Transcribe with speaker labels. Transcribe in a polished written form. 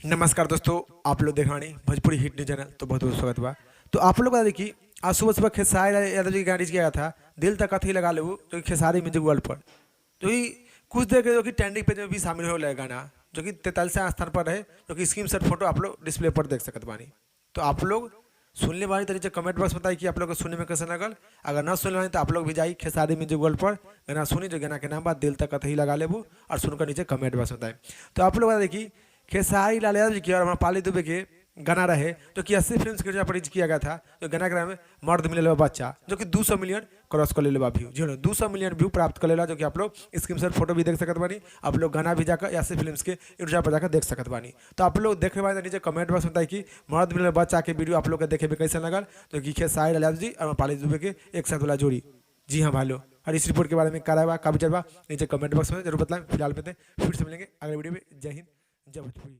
Speaker 1: नमस्कार दोस्तों, आप लोग देख रहे हैं भोजपुरी हिट न्यूज चैनल। तो बहुत बहुत स्वागत बा। तो आप लोग बता दें कि आज सुबह सुबह खेसारी यादव जी की गाड़ी किया गया था दिल तक कथी लगा ले, जो कि खेसारी म्यूजिक वर्ल्ड पर जो कि कुछ देर के जो कि ट्रेंडिंग पेज में भी शामिल हो गया गाना, जो कि 43वें स्थान पर है, जो कि स्क्रीन शॉट फोटो आप लोग डिस्प्ले पर देख सकते बानी। तो आप लोग सुनने वाली तो नीचे कमेंट बॉक्स बताइए कि आप लोग को सुनने में कैसा लगल। अगर ना सुनने वाली तो आप लोग भी जाइए खेसारी म्यूजिक वर्ल्ड पर गाना सुनी, जो गाना के नाम बाद दिल तक कथी लगा लेबू, और सुनकर नीचे कमेंट बॉक्स बताएं। तो आप लोग बता दें कि खेसारी लाल यादव जी की और हमारे पाली दुबे के गाना रहे, जो कि 80 फिल्म के परिचय किया गया था। जो गाना के नाम है मर्द मिले लेवा बच्चा, जो कि 200 मिलियन क्रॉस कर ले लेवा व्यू, जी 200 मिलियन व्यू प्राप्त कर लेला, जो कि आप लोग स्क्रीनशॉट फोटो भी देख सकते बानी। आप लोग गाना भी जाकर 80 फिल्म के यूट्यूब पर जाकर देख सकते बानी। तो आप लोग देखे बानी नीचे कमेंट बॉक्स बताइए कि मर्द मिले लेवा बच्चा के वीडियो आप लोग के देखे में कैसा लगल, जो कि खेसारी लाल यादव जी और पाली दुबे के एक साथ वाला जोड़ी। जी हाँ भाई लोग, और इस रिपोर्ट के बारे में क्या का विचार बा नीचे कमेंट बॉक्स में जरूर बताएं। फिलहाल में फिर से मिलेंगे अगले वीडियो में। जय हिंद, जय भोजपुरी।